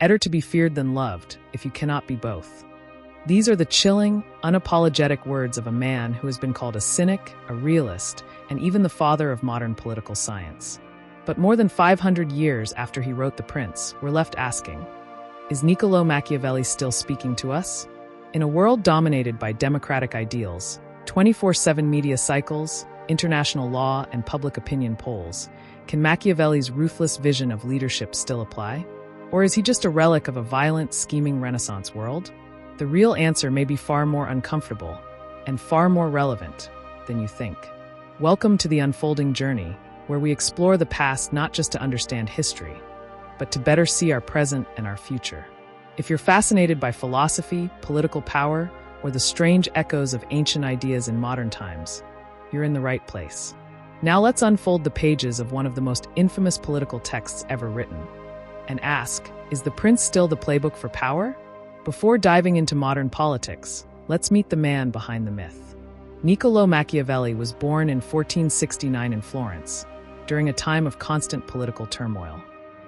Better to be feared than loved, if you cannot be both. These are the chilling, unapologetic words of a man who has been called a cynic, a realist, and even the father of modern political science. But more than 500 years after he wrote The Prince, we're left asking, is Niccolò Machiavelli still speaking to us? In a world dominated by democratic ideals, 24/7 media cycles, international law, and public opinion polls, can Machiavelli's ruthless vision of leadership still apply? Or is he just a relic of a violent, scheming Renaissance world? The real answer may be far more uncomfortable and far more relevant than you think. Welcome to the unfolding journey, where we explore the past not just to understand history, but to better see our present and our future. If you're fascinated by philosophy, political power, or the strange echoes of ancient ideas in modern times, you're in the right place. Now let's unfold the pages of one of the most infamous political texts ever written, and ask, is The Prince still the playbook for power? Before diving into modern politics, let's meet the man behind the myth. Niccolò Machiavelli was born in 1469 in Florence, during a time of constant political turmoil.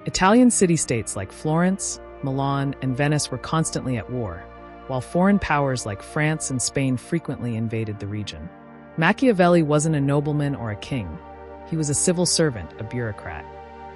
Italian city-states like Florence, Milan, and Venice were constantly at war, while foreign powers like France and Spain frequently invaded the region. Machiavelli wasn't a nobleman or a king. He was a civil servant, a bureaucrat.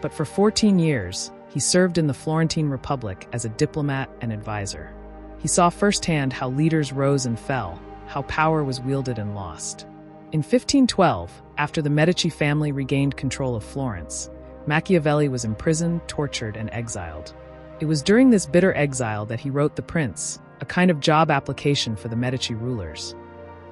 But for 14 years, he served in the Florentine Republic as a diplomat and advisor. He saw firsthand how leaders rose and fell, how power was wielded and lost. In 1512, after the Medici family regained control of Florence, Machiavelli was imprisoned, tortured, and exiled. It was during this bitter exile that he wrote The Prince, a kind of job application for the Medici rulers,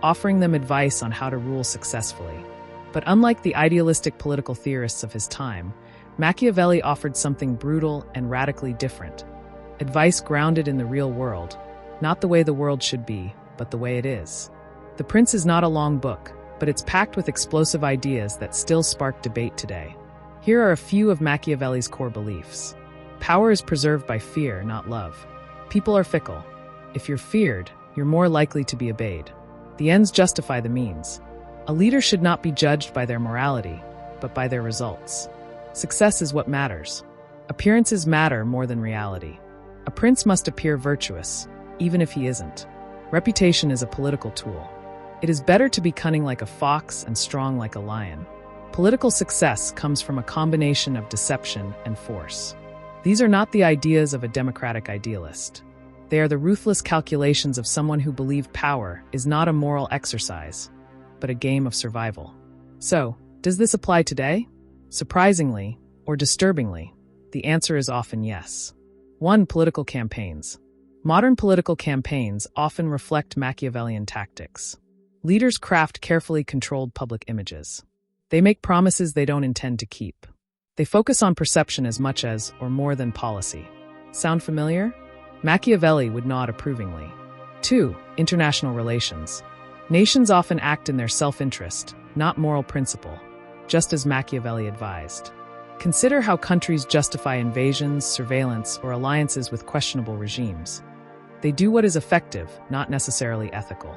offering them advice on how to rule successfully. But unlike the idealistic political theorists of his time, Machiavelli offered something brutal and radically different. Advice grounded in the real world, not the way the world should be, but the way it is. The Prince is not a long book, but it's packed with explosive ideas that still spark debate today. Here are a few of Machiavelli's core beliefs. Power is preserved by fear, not love. People are fickle. If you're feared, you're more likely to be obeyed. The ends justify the means. A leader should not be judged by their morality, but by their results. Success is what matters. Appearances matter more than reality. A prince must appear virtuous, even if he isn't. Reputation is a political tool. It is better to be cunning like a fox and strong like a lion. Political success comes from a combination of deception and force. These are not the ideas of a democratic idealist. They are the ruthless calculations of someone who believed power is not a moral exercise, but a game of survival. So, does this apply today? Surprisingly, or disturbingly, the answer is often yes. 1. Political campaigns. Modern political campaigns often reflect Machiavellian tactics. Leaders craft carefully controlled public images. They make promises they don't intend to keep. They focus on perception as much as, or more than, policy. Sound familiar? Machiavelli would nod approvingly. 2. International relations. Nations often act in their self-interest, not moral principle, just as Machiavelli advised. Consider how countries justify invasions, surveillance, or alliances with questionable regimes. They do what is effective, not necessarily ethical.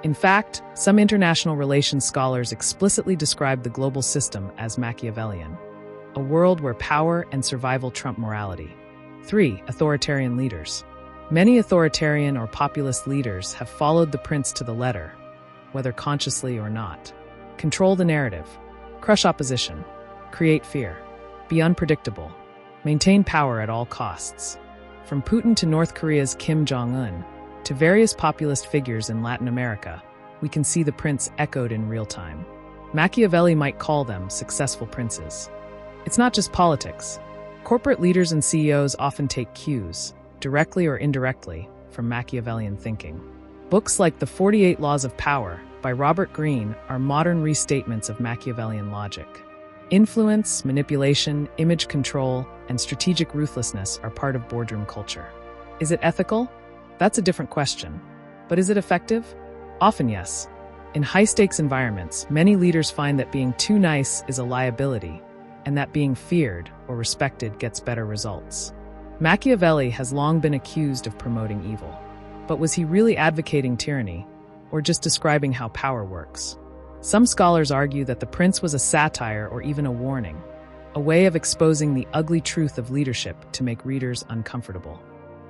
In fact, some international relations scholars explicitly describe the global system as Machiavellian, a world where power and survival trump morality. 3. Authoritarian leaders. Many authoritarian or populist leaders have followed the prince to the letter, whether consciously or not. Control the narrative, crush opposition, create fear, be unpredictable, maintain power at all costs. From Putin to North Korea's Kim Jong-un, to various populist figures in Latin America, we can see the prince echoed in real time. Machiavelli might call them successful princes. It's not just politics. Corporate leaders and CEOs often take cues, directly or indirectly, from Machiavellian thinking. Books like The 48 Laws of Power by Robert Greene are modern restatements of Machiavellian logic. Influence, manipulation, image control, and strategic ruthlessness are part of boardroom culture. Is it ethical? That's a different question. But is it effective? Often yes. In high-stakes environments, many leaders find that being too nice is a liability, and that being feared or respected gets better results. Machiavelli has long been accused of promoting evil. But was he really advocating tyranny, or just describing how power works? Some scholars argue that The Prince was a satire or even a warning. a way of exposing the ugly truth of leadership to make readers uncomfortable.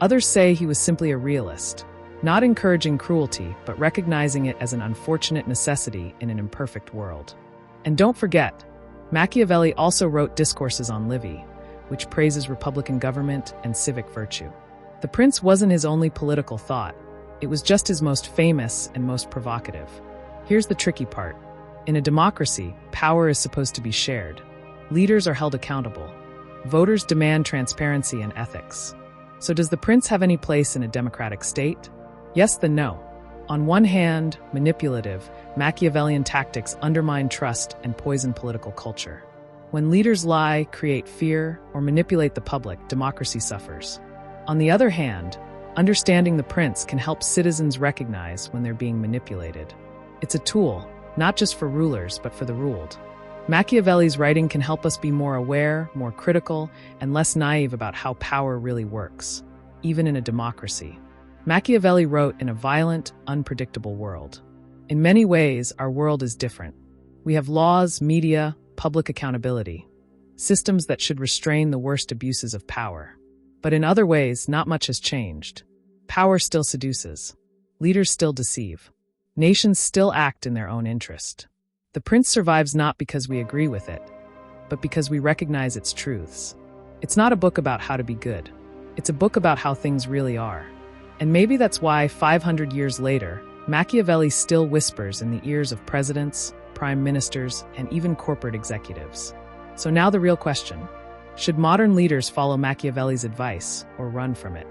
Others say he was simply a realist, not encouraging cruelty, but recognizing it as an unfortunate necessity in an imperfect world. And don't forget, Machiavelli also wrote discourses on Livy, which praises republican government and civic virtue. The prince wasn't his only political thought. It was just his most famous and most provocative. Here's the tricky part. In a democracy, power is supposed to be shared. Leaders are held accountable. Voters demand transparency and ethics. So does the prince have any place in a democratic state? Yes, then no. On one hand, manipulative, Machiavellian tactics undermine trust and poison political culture. When leaders lie, create fear, or manipulate the public, democracy suffers. On the other hand, understanding the prince can help citizens recognize when they're being manipulated. It's a tool, not just for rulers, but for the ruled. Machiavelli's writing can help us be more aware, more critical, and less naive about how power really works, even in a democracy. Machiavelli wrote in a violent, unpredictable world. In many ways, our world is different. We have laws, media, public accountability, systems that should restrain the worst abuses of power. But in other ways, not much has changed. Power still seduces. Leaders still deceive. Nations still act in their own interest. The prince survives not because we agree with it, but because we recognize its truths. It's not a book about how to be good. It's a book about how things really are. And maybe that's why 500 years later, Machiavelli still whispers in the ears of presidents, prime ministers, and even corporate executives. So now the real question. Should modern leaders follow Machiavelli's advice or run from it?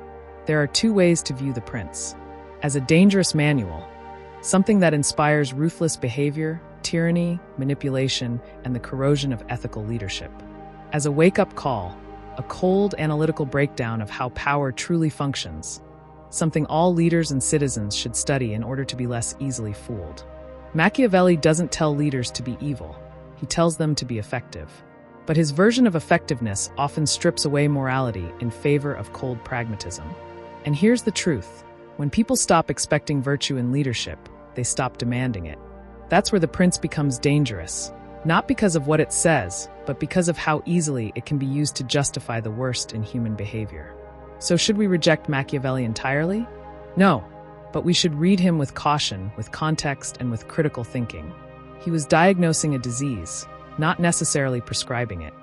There are two ways to view The Prince. As a dangerous manual, something that inspires ruthless behavior, tyranny, manipulation, and the corrosion of ethical leadership. As a wake-up call, a cold, analytical breakdown of how power truly functions, something all leaders and citizens should study in order to be less easily fooled. Machiavelli doesn't tell leaders to be evil. He tells them to be effective. But his version of effectiveness often strips away morality in favor of cold pragmatism. And here's the truth. When people stop expecting virtue in leadership, they stop demanding it. That's where The Prince becomes dangerous, not because of what it says, but because of how easily it can be used to justify the worst in human behavior. So should we reject Machiavelli entirely? No, but we should read him with caution, with context, and with critical thinking. He was diagnosing a disease, not necessarily prescribing it.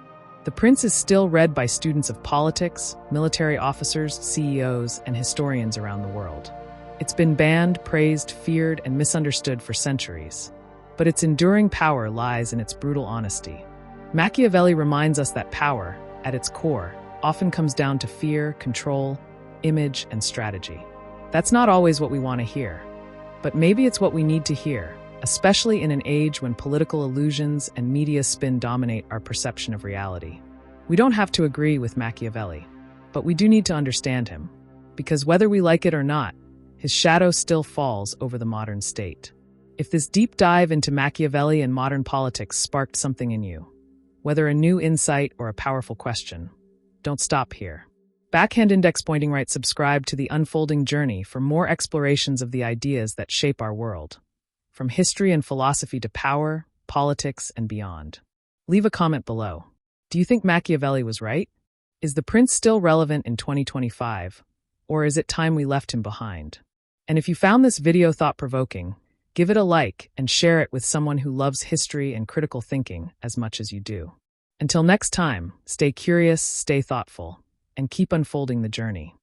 The Prince is still read by students of politics, military officers, CEOs, and historians around the world. It's been banned, praised, feared, and misunderstood for centuries. But its enduring power lies in its brutal honesty. Machiavelli reminds us that power, at its core, often comes down to fear, control, image, and strategy. That's not always what we want to hear, but maybe it's what we need to hear, especially in an age when political illusions and media spin dominate our perception of reality. We don't have to agree with Machiavelli, but we do need to understand him, because whether we like it or not, his shadow still falls over the modern state. If this deep dive into Machiavelli and modern politics sparked something in you, whether a new insight or a powerful question, don't stop here. Backhand index pointing right, subscribe to The Unfolding Journey for more explorations of the ideas that shape our world, from history and philosophy to power, politics, and beyond. Leave a comment below. Do you think Machiavelli was right? Is The Prince still relevant in 2025, or is it time we left him behind? And if you found this video thought-provoking, give it a like and share it with someone who loves history and critical thinking as much as you do. Until next time, stay curious, stay thoughtful, and keep unfolding the journey.